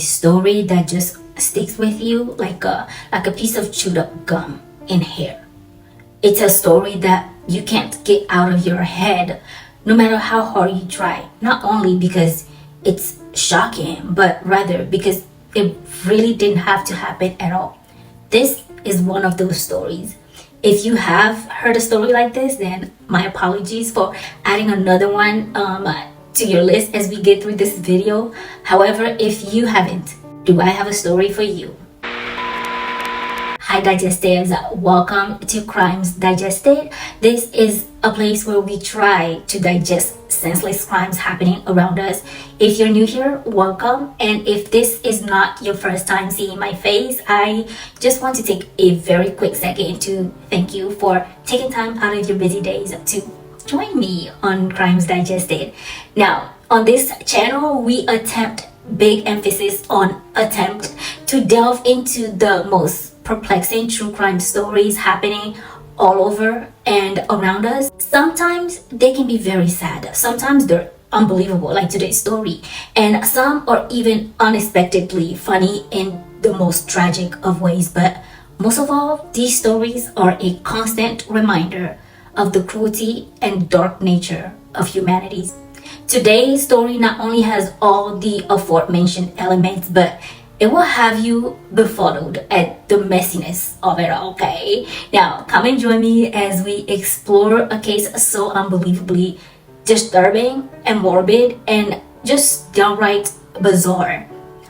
story that just sticks with you like a piece of chewed up gum in hair. It's a story that you can't get out of your head no matter how hard you try. Not only because it's shocking, but rather because it really didn't have to happen at all. This is one of those stories. If you have heard a story like this, then my apologies for adding another one to your list as we get through this video. However, if you haven't, do I have a story for you. Hi Digestives, welcome to Crimes Digested. This is a place where we try to digest senseless crimes happening around us. If you're new here, welcome. And if this is not your first time seeing my face, I just want to take a very quick second to thank you for taking time out of your busy days to join me on Crimes Digested. Now, on this channel, we attempt, big emphasis on attempt, to delve into the most perplexing true crime stories happening all over and around us. Sometimes they can be very sad, sometimes they're unbelievable like today's story, and some are even unexpectedly funny in the most tragic of ways. But most of all, these stories are a constant reminder of the cruelty and dark nature of humanity. Today's story not only has all the aforementioned elements, but it will have you befuddled at the messiness of it all, okay? Now, come and join me as we explore a case so unbelievably disturbing and morbid and just downright bizarre.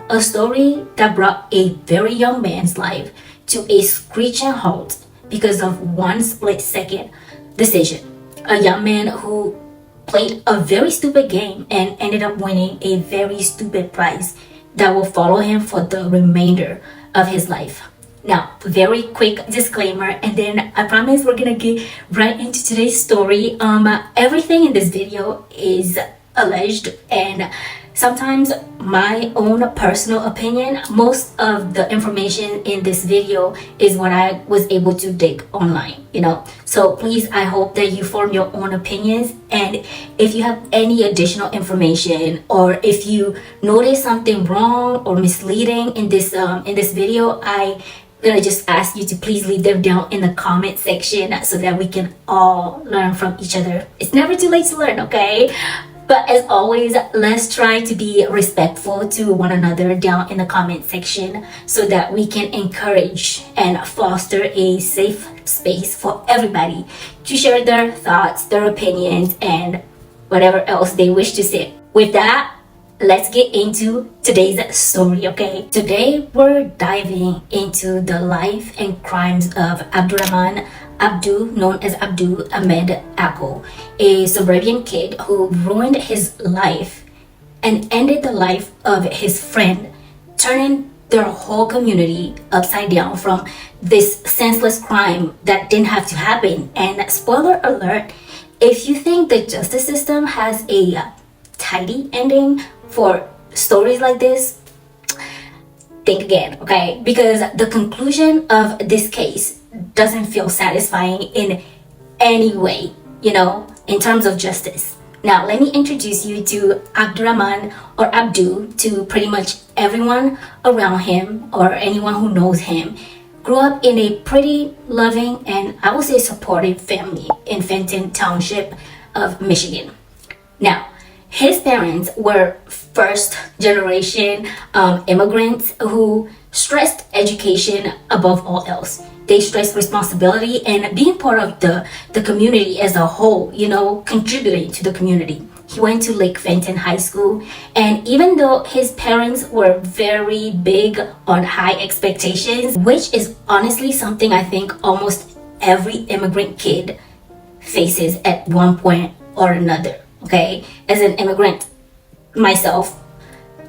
A story that brought a very young man's life to a screeching halt because of one split-second decision. A young man who played a very stupid game and ended up winning a very stupid prize that will follow him for the remainder of his life. Now, very quick disclaimer, and then I promise we're gonna get right into today's story. Everything in this video is alleged and sometimes my own personal opinion. Most of the information in this video is what I was able to dig online, so please, I hope that you form your own opinions. And if you have any additional information, or if you notice something wrong or misleading in this video, I'm gonna just ask you to please leave them down in the comment section so that we can all learn from each other. It's never too late to learn, okay? But as always, let's try to be respectful to one another down in the comment section so that we can encourage and foster a safe space for everybody to share their thoughts, their opinions, and whatever else they wish to say. With that, let's get into today's story, okay? Today, we're diving into the life and crimes of Abdurahman, Abdu, known as Ahmed Akl, a suburban kid who ruined his life and ended the life of his friend, turning their whole community upside down from this senseless crime that didn't have to happen. And spoiler alert, if you think the justice system has a tidy ending for stories like this, think again, okay? Because the conclusion of this case doesn't feel satisfying in any way, in terms of justice. Now, let me introduce you to Abdurahman, or Abdu, to pretty much everyone around him or anyone who knows him. Grew up in a pretty loving and I would say supportive family in Fenton Township of Michigan. Now, his parents were first generation immigrants who stressed education above all else. They stressed responsibility and being part of the community as a whole, contributing to the community. He went to Lake Fenton High School, and even though his parents were very big on high expectations, which is honestly something I think almost every immigrant kid faces at one point or another, okay? As an immigrant myself,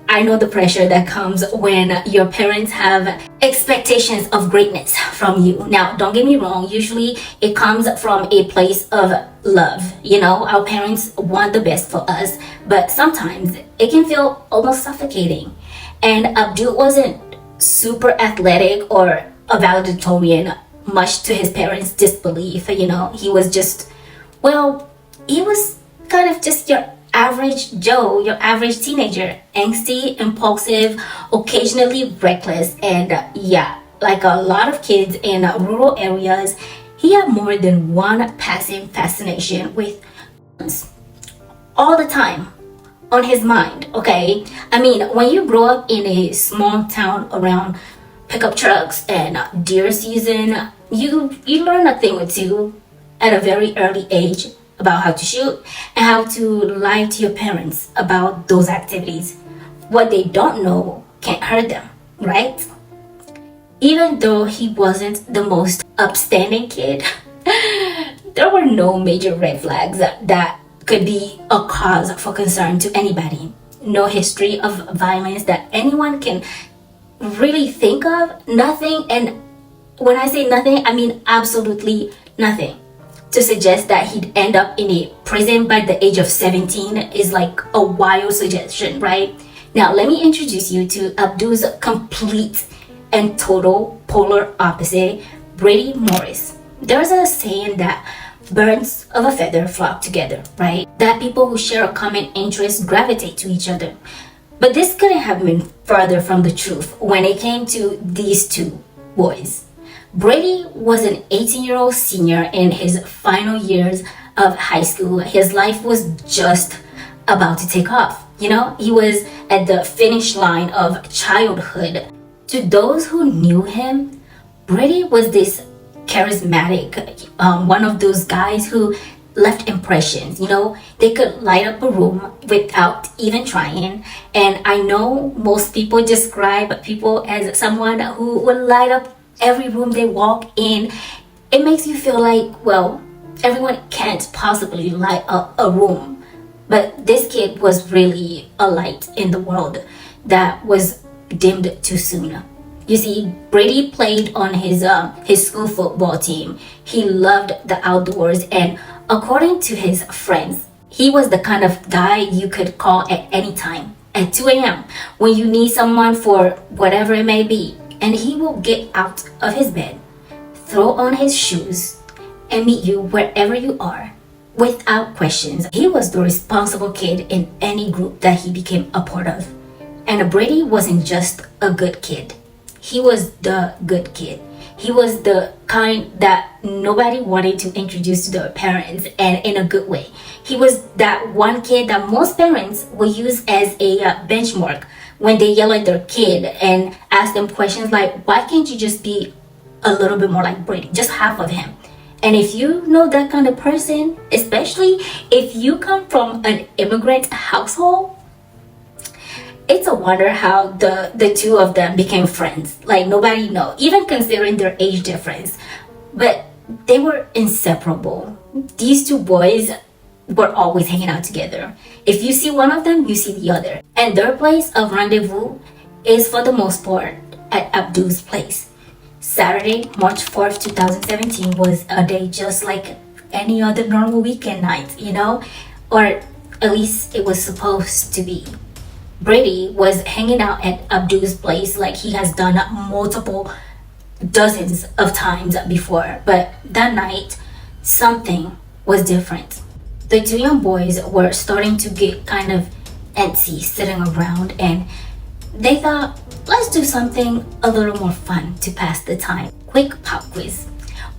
I know the pressure that comes when your parents have expectations of greatness from you. Now, don't get me wrong, usually it comes from a place of love. Our parents want the best for us, but sometimes it can feel almost suffocating. And Abdul wasn't super athletic or a valedictorian, much to his parents' disbelief. He was just, he was kind of just your average Joe, your average teenager, angsty, impulsive, occasionally reckless, and yeah, like a lot of kids in rural areas, he had more than one passing fascination with guns all the time on his mind, okay? I mean, when you grow up in a small town around pickup trucks and deer season, you learn a thing or two at a very early age about how to shoot and how to lie to your parents about those activities. What they don't know can't hurt them, right? Even though he wasn't the most upstanding kid, there were no major red flags that could be a cause for concern to anybody. No history of violence that anyone can really think of. Nothing, and when I say nothing, I mean absolutely nothing. To suggest that he'd end up in a prison by the age of 17 is like a wild suggestion, right? Now, let me introduce you to Abdu's complete and total polar opposite, Brady Morris. There's a saying that birds of a feather flock together, right? That people who share a common interest gravitate to each other. But this couldn't have been further from the truth when it came to these two boys. Brady was an 18-year-old senior in his final years of high school. His life was just about to take off. You know, he was at the finish line of childhood. To those who knew him, Brady was this charismatic, one of those guys who left impressions. You know, they could light up a room without even trying. And I know most people describe people as someone who would light up every room they walk in. It makes you feel like, well, everyone can't possibly light up a room. But this kid was really a light in the world that was dimmed too soon. You see, Brady played on his school football team. He loved the outdoors, and according to his friends, he was the kind of guy you could call at any time at 2 a.m. when you need someone for whatever it may be, and he will get out of his bed, throw on his shoes, and meet you wherever you are without questions. He was the responsible kid in any group that he became a part of. And Brady wasn't just a good kid. He was the good kid. He was the kind that nobody wanted to introduce to their parents, and in a good way. He was that one kid that most parents will use as a benchmark when they yell at their kid and ask them questions like, why can't you just be a little bit more like Brady, just half of him? And if you know that kind of person, especially if you come from an immigrant household, it's a wonder how the two of them became friends. Like, nobody knows, even considering their age difference. But they were inseparable. These two boys were always hanging out together. If you see one of them, you see the other. And their place of rendezvous is, for the most part, at Abdu's place. Saturday, March 4th, 2017 was a day just like any other normal weekend night, you know? Or at least it was supposed to be. Brady was hanging out at Abdu's place like he has done multiple dozens of times before. But that night, something was different. The two young boys were starting to get kind of antsy sitting around, and they thought, let's do something a little more fun to pass the time. Quick pop quiz.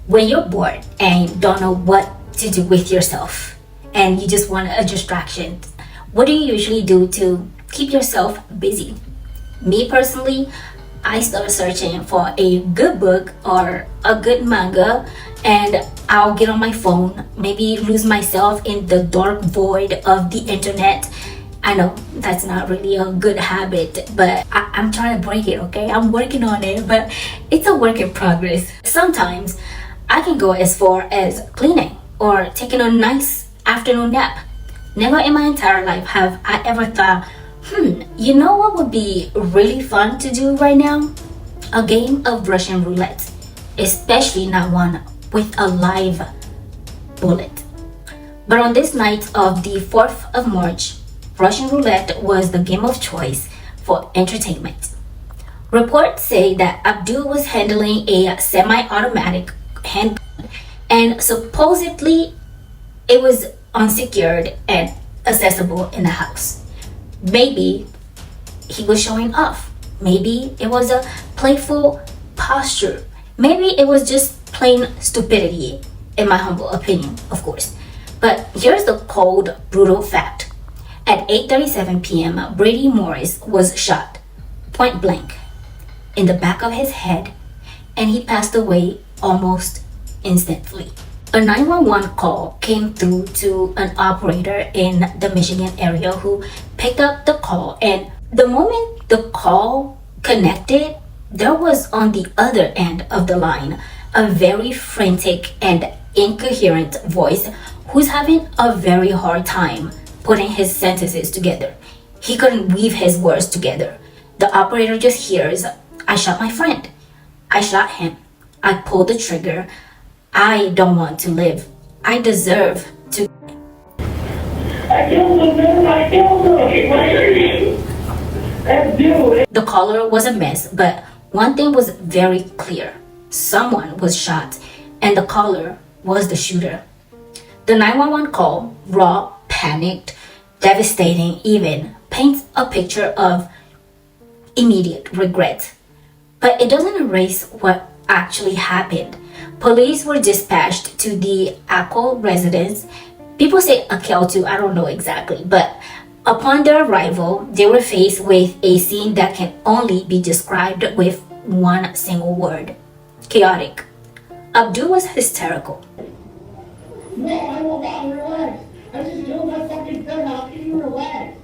When you're bored and don't know what to do with yourself and you just want a distraction, what do you usually do to keep yourself busy? Me personally, I start searching for a good book or a good manga, and I'll get on my phone, maybe lose myself in the dark void of the internet. I know that's not really a good habit, but I'm trying to break it, okay? I'm working on it, but it's a work in progress. Sometimes I can go as far as cleaning or taking a nice afternoon nap. Never in my entire life have I ever thought, you know what would be really fun to do right now? A game of Russian roulette, especially not one with a live bullet. But on this night of the 4th of March, Russian roulette was the game of choice for entertainment. Reports say that Abdu was handling a semi-automatic handgun, and supposedly it was unsecured and accessible in the house. Maybe he was showing off. Maybe it was a playful posture. Maybe it was just plain stupidity, in my humble opinion, of course. But here's the cold, brutal fact. At 8:37 p.m., Brady Morris was shot, point blank, in the back of his head, and he passed away almost instantly. A 911 call came through to an operator in the Michigan area who picked up the call, and the moment the call connected, there was on the other end of the line a very frantic and incoherent voice who's having a very hard time putting his sentences together. He couldn't weave his words together. The operator just hears, "I shot my friend. I shot him. I pulled the trigger. I don't want to live. I deserve to." I killed him, man. I killed him. Abdu. The caller was a mess, but one thing was very clear. Someone was shot, and the caller was the shooter. The 911 call, raw, panicked, devastating even, paints a picture of immediate regret. But it doesn't erase what actually happened. Police were dispatched to the Akl residence. People say Akl too, I don't know exactly, but upon their arrival, they were faced with a scene that can only be described with one single word: chaotic. Abdu was hysterical. No, I will not relax. I just killed my fucking friend. How can you relax?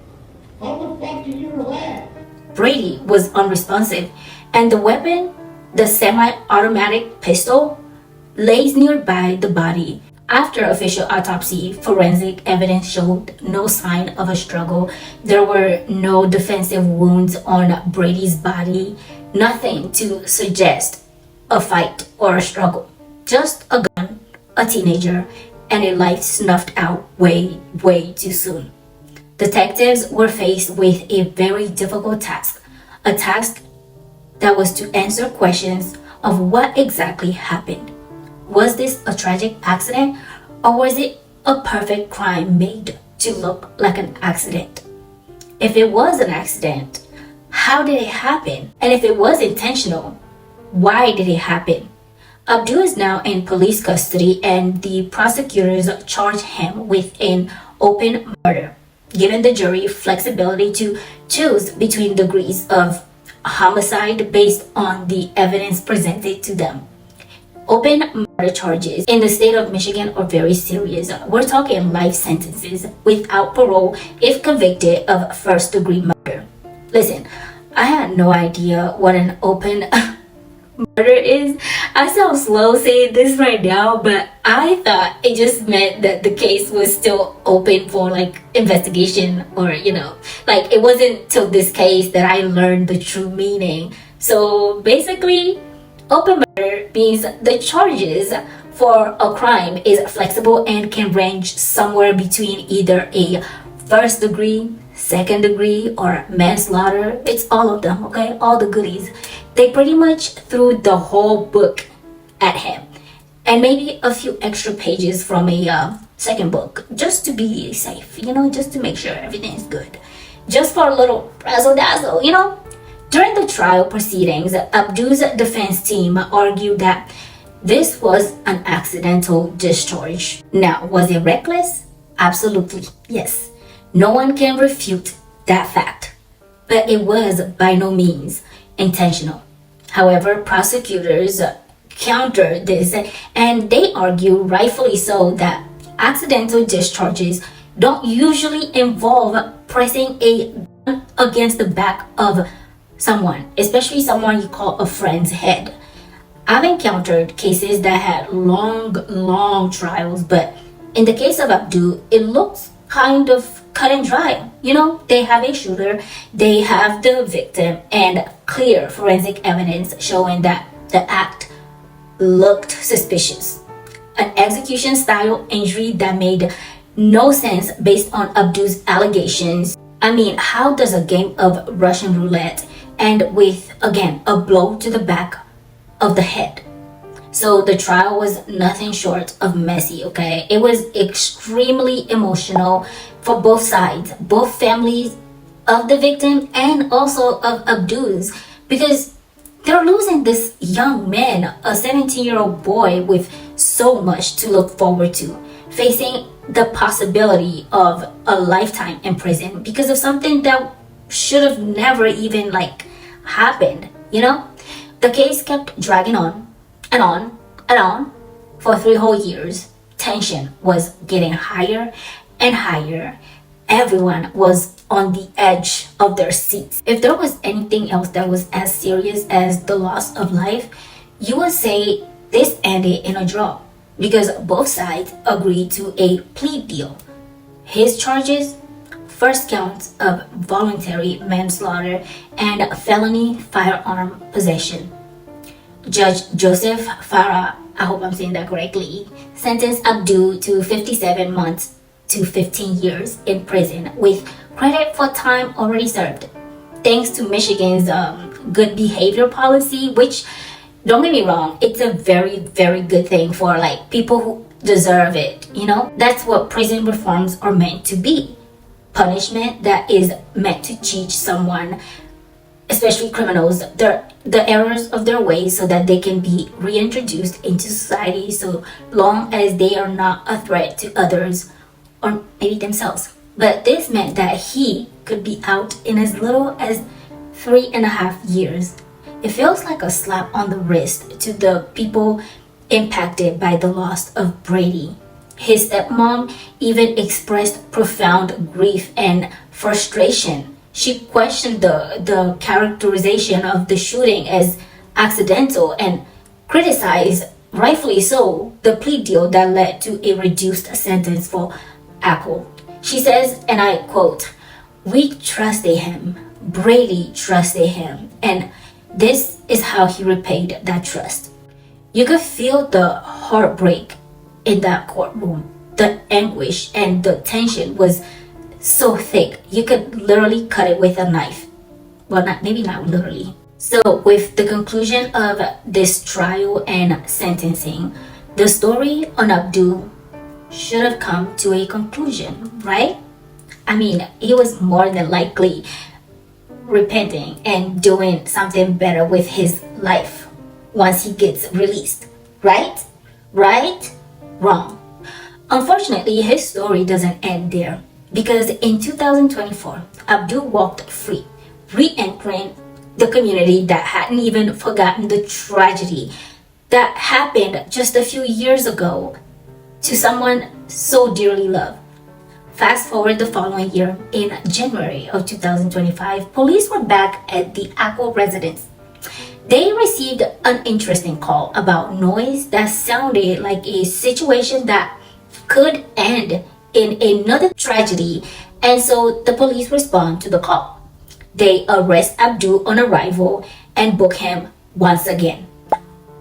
How the fuck can you relax? Brady was unresponsive, and the weapon, the semi-automatic pistol, lays nearby the body. After official autopsy, forensic evidence showed no sign of a struggle. There were no defensive wounds on Brady's body, nothing to suggest a fight or a struggle. Just a gun, a teenager, and a life snuffed out way, way too soon. Detectives were faced with a very difficult task, a task that was to answer questions of what exactly happened. Was this a tragic accident, or was it a perfect crime made to look like an accident? If it was an accident, how did it happen? And if it was intentional, why did it happen? Abdu is now in police custody, and the prosecutors charge him with an open murder, giving the jury flexibility to choose between degrees of homicide based on the evidence presented to them. Open murder charges in the state of Michigan are very serious. We're talking life sentences without parole if convicted of first-degree murder. Listen, I had no idea what an open murder is. I sound slow saying this right now, but I thought it just meant that the case was still open for like investigation, or like it wasn't till this case that I learned the true meaning. So basically, open murder means the charges for a crime is flexible and can range somewhere between either a first degree, second degree, or manslaughter. It's all of them, okay? All the goodies. They pretty much threw the whole book at him, and maybe a few extra pages from a second book, just to be safe, just to make sure everything is good, just for a little razzle dazzle, During the trial proceedings, Abdu's defense team argued that this was an accidental discharge. Now, was it reckless? Absolutely, yes. No one can refute that fact. But it was by no means intentional. However, prosecutors countered this, and they argue, rightfully so, that accidental discharges don't usually involve pressing a gun against the back of someone, especially someone you call a friend's head. I've encountered cases that had long trials, but in the case of Abdu, it looks kind of cut and dry. They have a shooter, they have the victim, and clear forensic evidence showing that the act looked suspicious. An execution style injury that made no sense based on Abdu's allegations. I mean, how does a game of Russian roulette end with, again, a blow to the back of the head? So the trial was nothing short of messy, okay? It was extremely emotional for both sides, both families of the victim and also of Abdu's, because they're losing this young man, a 17-year-old boy with so much to look forward to, facing the possibility of a lifetime in prison because of something that should have never even happened, you know? The case kept dragging on and on and on for 3 whole years. Tension was getting higher and higher. Everyone was on the edge of their seats. If there was anything else that was as serious as the loss of life, you would say this ended in a draw because both sides agreed to a plea deal. His charges: first counts of voluntary manslaughter and felony firearm possession. Judge Joseph Farah, I hope I'm saying that correctly, sentenced Abdu to 57 months to 15 years in prison with credit for time already served. Thanks to Michigan's good behavior policy, which, don't get me wrong, it's a very, very good thing for people who deserve it, you know? That's what prison reforms are meant to be. Punishment that is meant to teach someone, especially criminals, the errors of their ways so that they can be reintroduced into society so long as they are not a threat to others or maybe themselves. But this meant that he could be out in as little as 3.5 years. It feels like a slap on the wrist to the people impacted by the loss of Brady. His stepmom even expressed profound grief and frustration. She questioned the characterization of the shooting as accidental and criticized, rightfully so, the plea deal that led to a reduced sentence for Akl. She says, and I quote, "We trusted him. Brady trusted him. And this is how he repaid that trust." You could feel the heartbreak in that courtroom. The anguish and the tension was so thick, you could literally cut it with a knife. Well, maybe not literally. So with the conclusion of this trial and sentencing, the story on Abdu should have come to a conclusion, right? I mean, he was more than likely repenting and doing something better with his life once he gets released, right? Right? Wrong. Unfortunately, his story doesn't end there, because in 2024, Abdu walked free, re-entering the community that hadn't even forgotten the tragedy that happened just a few years ago to someone so dearly loved. Fast forward the following year, in January of 2025, police were back at the Akl residence. They received an interesting call about noise that sounded like a situation that could end in another tragedy, and so the police respond to the call. They arrest Abdu on arrival and book him once again.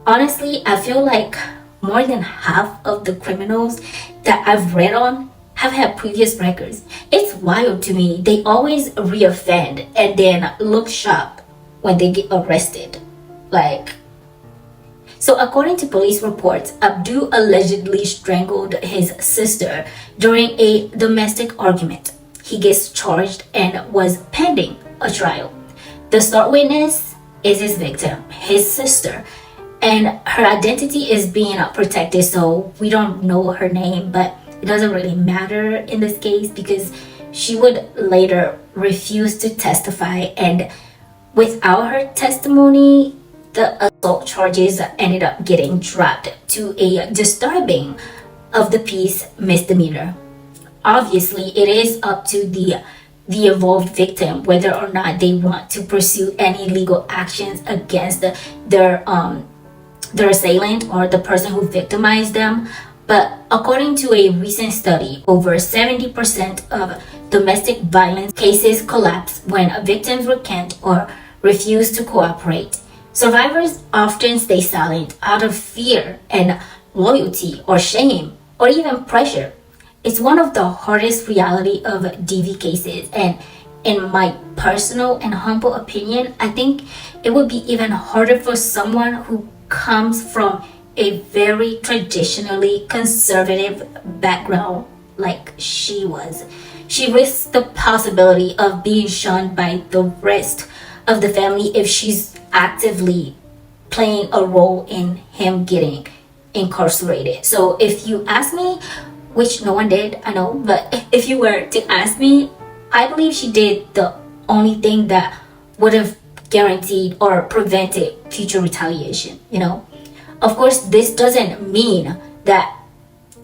Honestly, I feel like more than half of the criminals that I've read on have had previous records. It's wild to me. They always reoffend and then look sharp when they get arrested. So according to police reports, Abdu allegedly strangled his sister during a domestic argument. He gets charged and was pending a trial. The star witness is his victim, his sister, and her identity is being protected, so we don't know her name, but it doesn't really matter in this case because she would later refuse to testify, and without her testimony, the assault charges ended up getting dropped to a disturbing of the peace misdemeanor. Obviously, it is up to the involved victim whether or not they want to pursue any legal actions against their assailant or the person who victimized them. But according to a recent study, over 70% of domestic violence cases collapse when victims recant or refuse to cooperate. Survivors often stay silent out of fear and loyalty or shame or even pressure. It's one of the hardest reality of DV cases, and in my personal and humble opinion, I think it would be even harder for someone who comes from a very traditionally conservative background like she was, she risks the possibility of being shunned by the rest of the family if she's actively playing a role in him getting incarcerated. So if you ask me, which no one did, I know, but if you were to ask me, I believe she did the only thing that would have guaranteed or prevented future retaliation, you know? Of course, this doesn't mean that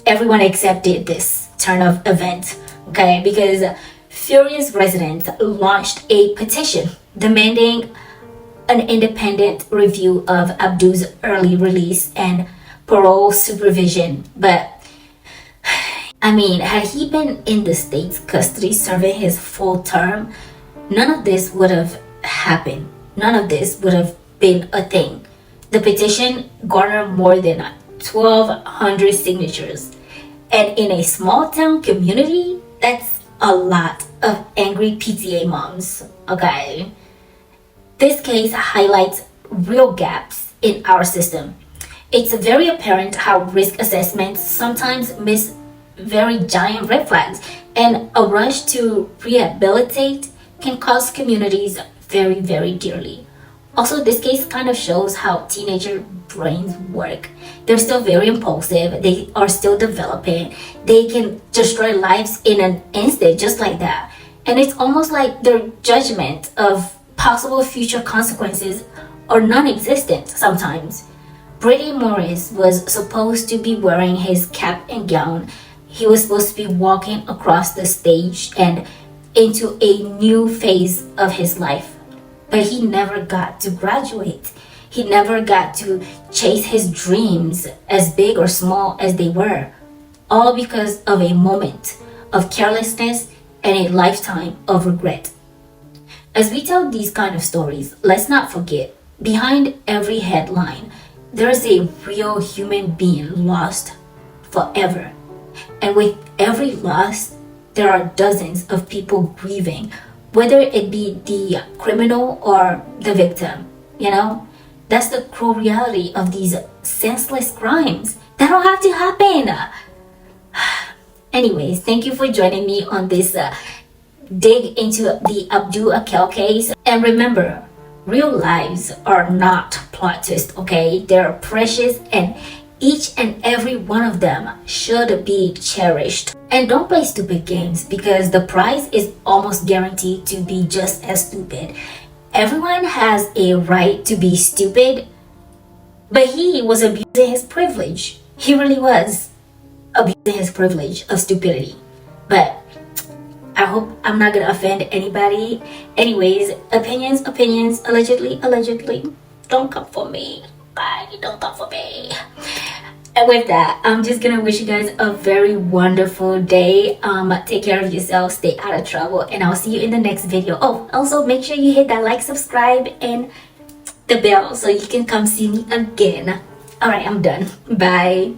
everyone accepted this turn of events, okay? Because furious residents launched a petition demanding an independent review of Abdu's early release and parole supervision. But I mean, had he been in the state's custody serving his full term, none of this would have happened. None of this would have been a thing. The petition garnered more than 1,200 signatures. And in a small town community, that's a lot of angry PTA moms, okay? This case highlights real gaps in our system. It's very apparent how risk assessments sometimes miss very giant red flags, and a rush to rehabilitate can cost communities very, very dearly. Also, this case kind of shows how teenager brains work. They're still very impulsive, they are still developing, they can destroy lives in an instant just like that. And it's almost like their judgment of possible future consequences are non-existent sometimes. Brady Morris was supposed to be wearing his cap and gown. He was supposed to be walking across the stage and into a new phase of his life. But he never got to graduate. He never got to chase his dreams, as big or small as they were, all because of a moment of carelessness and a lifetime of regret. As we tell these kind of stories, let's not forget, behind every headline, there is a real human being lost forever. And with every loss, there are dozens of people grieving, whether it be the criminal or the victim, you know? That's the cruel reality of these senseless crimes. That don't have to happen. Anyways, thank you for joining me on this dig into the Abdu Akl case. And remember, real lives are not plot twists, okay? They're precious, and each and every one of them should be cherished. And don't play stupid games, because the prize is almost guaranteed to be just as stupid. Everyone has a right to be stupid, but he was abusing his privilege. He really was abusing his privilege of stupidity. But I hope I'm not gonna offend anybody. Anyways, opinions, allegedly. Don't come for me. Bye, don't come for me. And with that, I'm just gonna wish you guys a very wonderful day. Take care of yourself, stay out of trouble, and I'll see you in the next video. Oh, also make sure you hit that like, subscribe, and the bell so you can come see me again. Alright, I'm done. Bye.